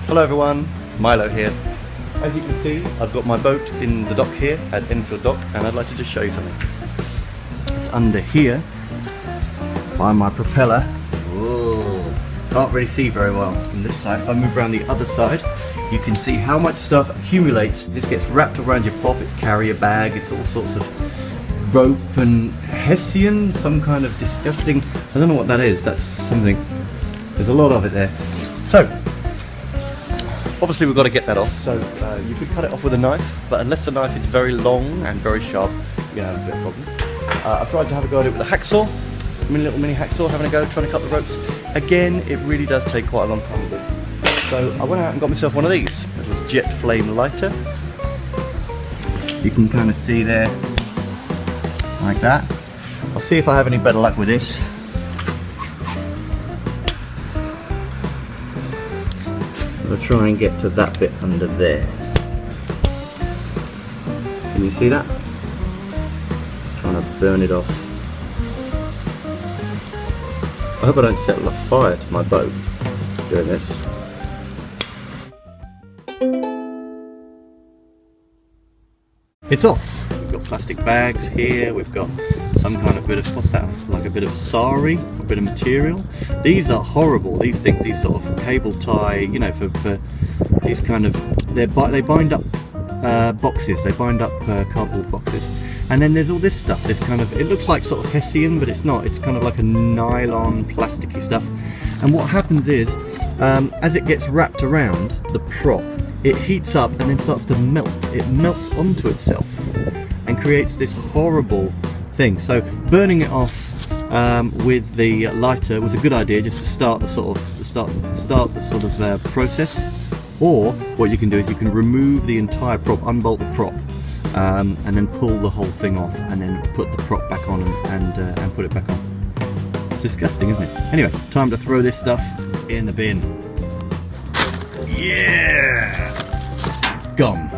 Hello everyone, Mylo here. As you can see, I've got my boat in the dock here at Enfield Dock, and I'd like to just show you something. It's under here by my propeller. Whoa. Can't really see very well from this side. If I move around the other side, you can see how much stuff accumulates. This gets wrapped around your prop, it's carrier bag, it's all sorts of rope and hessian, some kind of disgusting, I don't know what that is, that's something, there's a lot of it there. So, obviously we've got to get that off, so you could cut it off with a knife, but unless the knife is very long and very sharp, you're going to have a bit of problem. I've tried to have a go at it with a hacksaw, little mini hacksaw, having a go, trying to cut the ropes. Again, it really does take quite a long time with this. So I went out and got myself one of these, a little jet flame lighter. You can kind of see there, like that. I'll see if I have any better luck with this. I'll try and get to that bit under there. Can you see that? Trying to burn it off. I hope I don't set a fire to my boat doing this. It's off. We've got plastic bags here, we've got some kind of bit of, what's that, like a bit of sari, a bit of material. These are horrible, these things, these sort of cable tie, you know, for these kind of, they bind up boxes, they bind up cardboard boxes. And then there's all this stuff, this kind of, it looks like sort of hessian, but it's not, it's kind of like a nylon, plasticky stuff. And what happens is, as it gets wrapped around the prop, it heats up and then starts to melt. It melts onto itself and creates this horrible thing. So burning it off with the lighter was a good idea, just to start the sort of process. Or what you can do is you can remove the entire prop, unbolt the prop, and then pull the whole thing off, and then put the prop back on and put it back on. It's disgusting, isn't it? Anyway, time to throw this stuff in the bin. Yeah! Gone.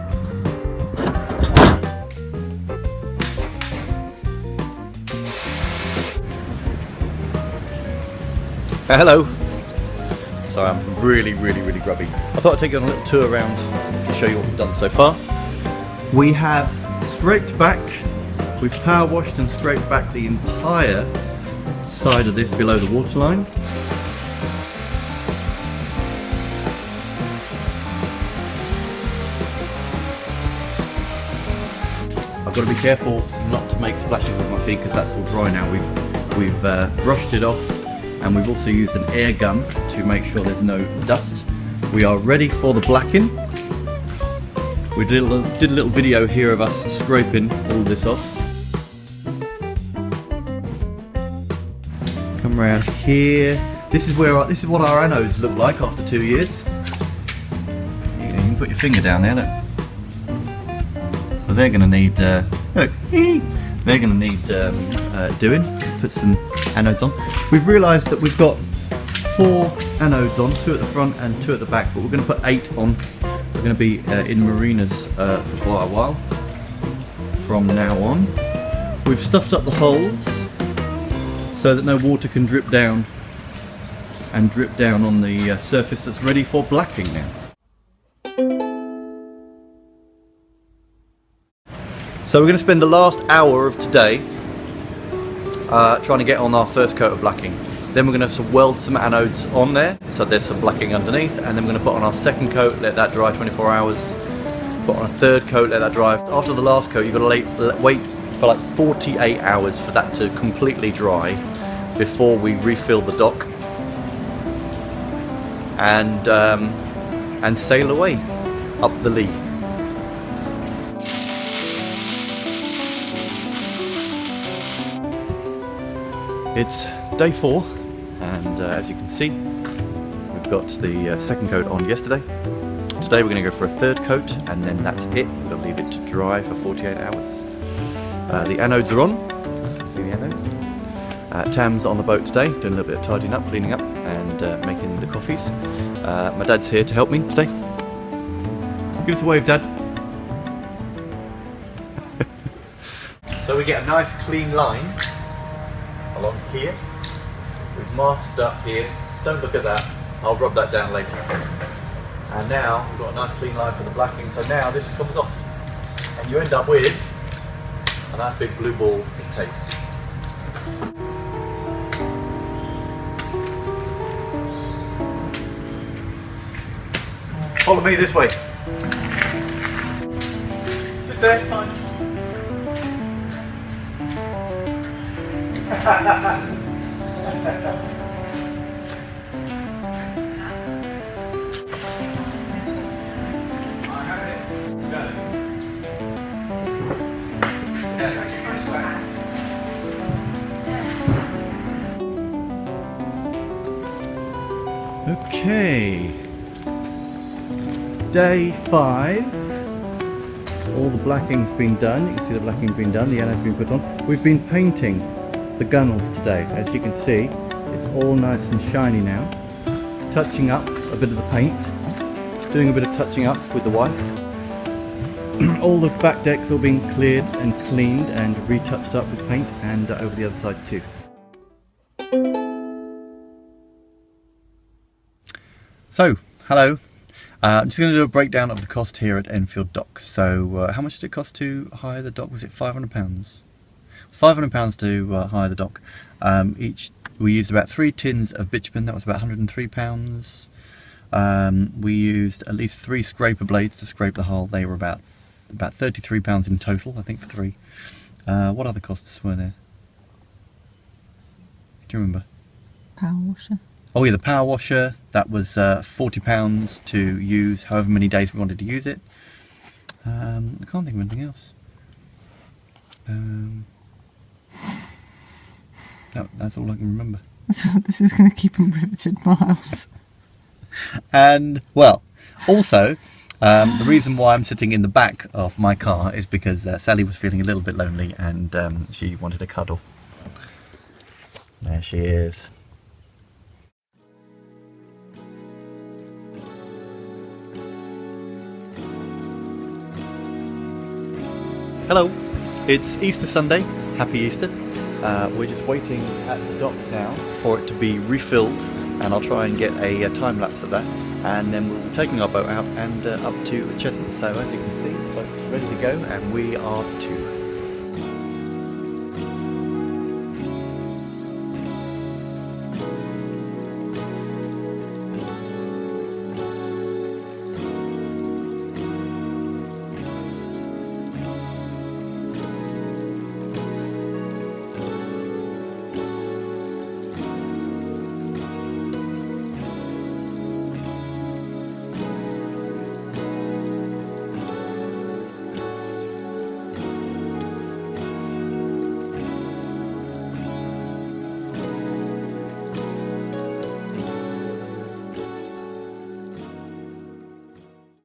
Hello. Sorry, I'm really grubby. I thought I'd take you on a little tour around to show you what we've done so far. We have scraped back, we've power washed and scraped back the entire side of this below the waterline. I've got to be careful not to make splashes with my feet because that's all dry now. We've brushed it off, and we've also used an air gun to make sure there's no dust. We are ready for the blacking. We did a little video here of us scraping all this off. Come around here. This is what our anodes look like after 2 years. You can put your finger down there, look. So they're going to need, look, they're going to need doing. Put some anodes on. We've realised that we've got 4 anodes on, 2 at the front and 2 at the back, but we're going to put 8 on. We're going to be in marinas for quite a while from now on. We've stuffed up the holes so that no water can drip down on the surface that's ready for blacking now. So we're going to spend the last hour of today trying to get on our first coat of blacking. Then we're going to weld some anodes on there, so there's some blacking underneath, and then we're going to put on our second coat, let that dry 24 hours, put on a third coat, let that dry. After the last coat, you've got to wait for like 48 hours for that to completely dry before we refill the dock and sail away up the lee. It's day 4, and as you can see, we've got the second coat on yesterday. Today we're going to go for a third coat, and then that's it. We'll leave it to dry for 48 hours. The anodes are on. See the anodes? Tam's on the boat today, doing a little bit of tidying up, cleaning up, and making the coffees. My dad's here to help me today. Give us a wave, Dad. So we get a nice clean line along here. We've masked up here. Don't look at that. I'll rub that down later. And now we've got a nice clean line for the blacking, so now this comes off. And you end up with a nice big blue ball of tape. Follow me this way. Just there, it's fine. Okay, day 5. All the blacking's been done. You can see the blacking's been done, the yellow's been put on. We've been painting the gunnels today. As you can see, it's all nice and shiny now. Touching up a bit of the paint, doing a bit of touching up with the wife. All the back decks all being cleared and cleaned and retouched up with paint, and over the other side too. So, hello. I'm just going to do a breakdown of the cost here at Enfield Docks. So, how much did it cost to hire the dock? Was it £500? £500 to hire the dock. We used about 3 tins of bitumen. That was about £103. We used at least 3 scraper blades to scrape the hull. They were about £33 in total, I think, for 3. What other costs were there? Do you remember? Power washer. Oh yeah, the power washer, that was £40 to use however many days we wanted to use it. I can't think of anything else. That's all I can remember. This is going to keep him riveted, Miles. And, well, also, the reason why I'm sitting in the back of my car is because Sally was feeling a little bit lonely and she wanted a cuddle. There she is. Hello, it's Easter Sunday. Happy Easter. We're just waiting at the dock now for it to be refilled, and I'll try and get a time lapse of that, and then we'll be taking our boat out and up to Cheshunt. So as you can see, the boat's ready to go and we are too.